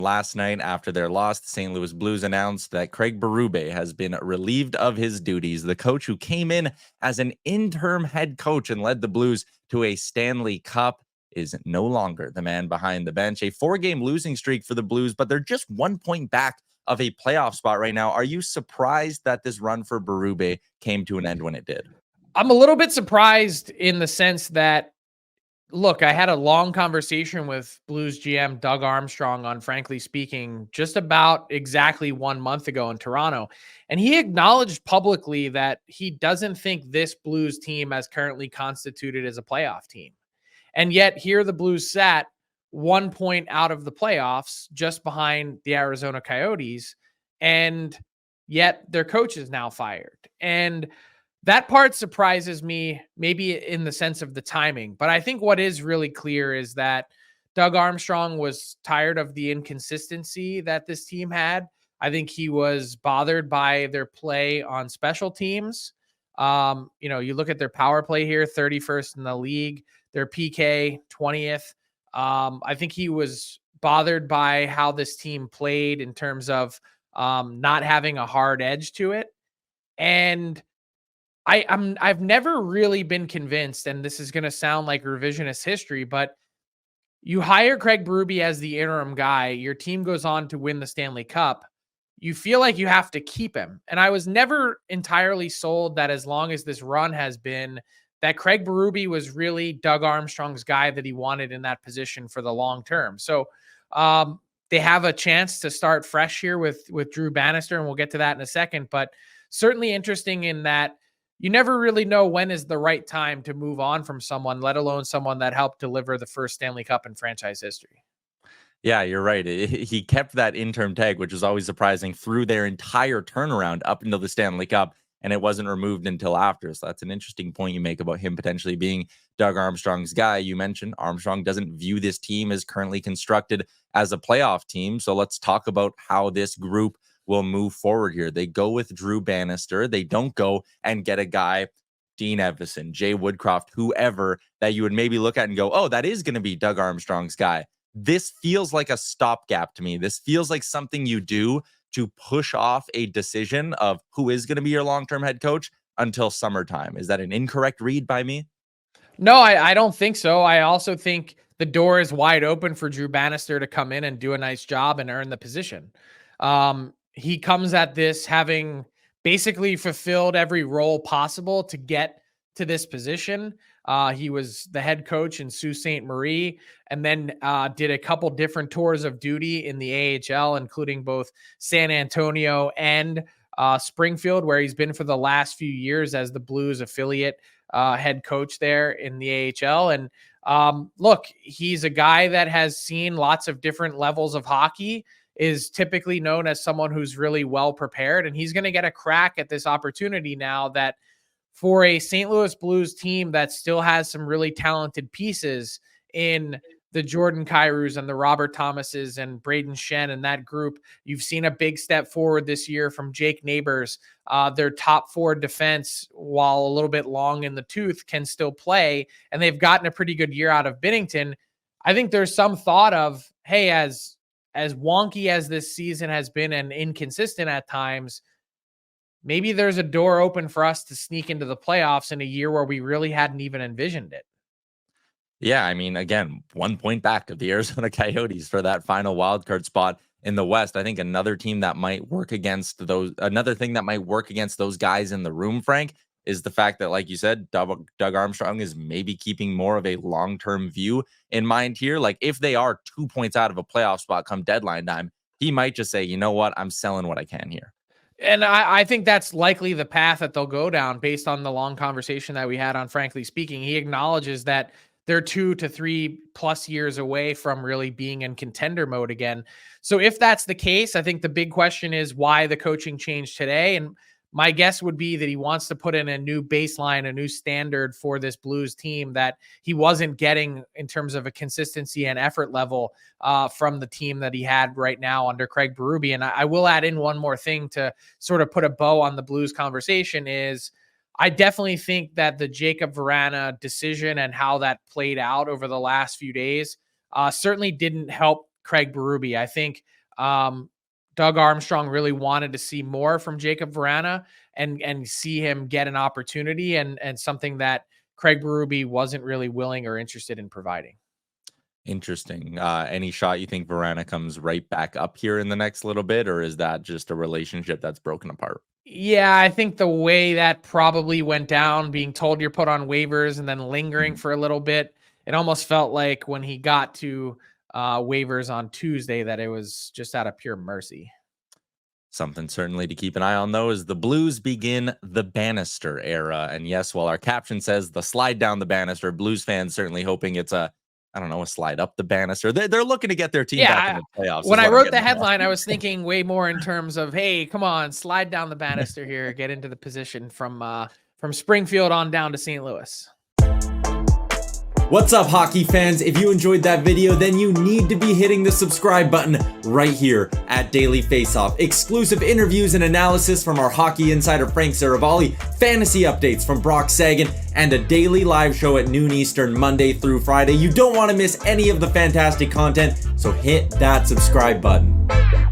Last night, after their loss, the St. Louis Blues announced that Craig Berube has been relieved of his duties. The coach who came in as an interim head coach and led the Blues to a Stanley Cup is no longer the man behind the bench. A 4-game losing streak for the Blues, but they're just 1 point back of a playoff spot right now. Are you surprised that this run for Berube came to an end when it did? I'm a little bit surprised in the sense that, look, I had a long conversation with Blues GM Doug Armstrong on Frankly Speaking just about exactly 1 month ago in Toronto. And he acknowledged publicly that he doesn't think this Blues team as currently constituted as a playoff team. And yet here the Blues sat 1 point out of the playoffs, just behind the Arizona Coyotes. And yet their coach is now fired. And that part surprises me, maybe in the sense of the timing. But I think what is really clear is that Doug Armstrong was tired of the inconsistency that this team had. I think he was bothered by their play on special teams. You look at their power play here, 31st in the league, their PK, 20th. I think he was bothered by how this team played in terms of not having a hard edge to it. And I've never really been convinced, and this is going to sound like revisionist history, but you hire Craig Berube as the interim guy, your team goes on to win the Stanley Cup, you feel like you have to keep him. And I was never entirely sold that as long as this run has been, that Craig Berube was really Doug Armstrong's guy that he wanted in that position for the long term. So they have a chance to start fresh here with Drew Bannister, and we'll get to that in a second, but certainly interesting in that you never really know when is the right time to move on from someone, let alone someone that helped deliver the first Stanley Cup in franchise history. Yeah, you're right. He kept that interim tag, which was always surprising, through their entire turnaround up until the Stanley Cup, and it wasn't removed until after. So that's an interesting point you make about him potentially being Doug Armstrong's guy. You mentioned Armstrong doesn't view this team as currently constructed as a playoff team. So let's talk about how this group will move forward here. They go with Drew Bannister. They don't go and get a guy, Dean Evison, Jay Woodcroft, whoever, that you would maybe look at and go, oh, that is going to be Doug Armstrong's guy. This feels like a stopgap to me. This feels like something you do to push off a decision of who is going to be your long-term head coach until summertime. Is that an incorrect read by me? No, I don't think so. I also think the door is wide open for Drew Bannister to come in and do a nice job and earn the position. He comes at this having basically fulfilled every role possible to get to this position. He was the head coach in Sault Ste. Marie, and then did a couple different tours of duty in the AHL, including both San Antonio and Springfield, where he's been for the last few years as the Blues affiliate head coach there in the AHL. And look, he's a guy that has seen lots of different levels of hockey, is typically known as someone who's really well prepared, and he's going to get a crack at this opportunity now that for a St. Louis Blues team that still has some really talented pieces in the Jordan Kyrous and the Robert Thomases and Braden Shen and that group. You've seen a big step forward this year from Jake Neighbors. Their top four defense, while a little bit long in the tooth, can still play, and they've gotten a pretty good year out of Binnington. I think there's some thought of, hey, as wonky as this season has been and inconsistent at times, maybe there's a door open for us to sneak into the playoffs in a year where we really hadn't even envisioned it. Yeah, I mean, again, 1 point back of the Arizona Coyotes for that final wildcard spot in the West. I think another thing that might work against those guys in the room, Frank, is the fact that, like you said, Doug Armstrong is maybe keeping more of a long-term view in mind here. Like, if they are 2 points out of a playoff spot come deadline time, he might just say, you know what, I'm selling what I can here. And I think that's likely the path that they'll go down based on the long conversation that we had on Frankly Speaking. He acknowledges that they're 2 to 3+ years away from really being in contender mode again. So if that's the case, I think the big question is why the coaching change today. And my guess would be that he wants to put in a new baseline, a new standard for this Blues team that he wasn't getting in terms of a consistency and effort level from the team that he had right now under Craig Berube. And I will add in one more thing to sort of put a bow on the Blues conversation is I definitely think that the Jacob Vrana decision and how that played out over the last few days certainly didn't help Craig Berube. I think Doug Armstrong really wanted to see more from Jacob Vrana and see him get an opportunity and something that Craig Berube wasn't really willing or interested in providing. Interesting. Any shot you think Vrana comes right back up here in the next little bit, or is that just a relationship that's broken apart? Yeah, I think the way that probably went down, being told you're put on waivers and then lingering for a little bit, it almost felt like when he got to waivers on Tuesday that it was just out of pure mercy. Something certainly to keep an eye on, though, as the Blues begin the Bannister era. And yes, while our caption says the slide down the banister, Blues fans certainly hoping it's a slide up the banister. They're looking to get their team back in the playoffs. When I wrote the headline, I was thinking way more in terms of, hey, come on, slide down the banister here, get into the position from Springfield on down to St. Louis. What's up, hockey fans? If you enjoyed that video, then you need to be hitting the subscribe button right here at Daily Faceoff. Exclusive interviews and analysis from our hockey insider Frank Seravalli, fantasy updates from Brock Sagan, and a daily live show at noon Eastern, Monday through Friday. You don't want to miss any of the fantastic content, so hit that subscribe button.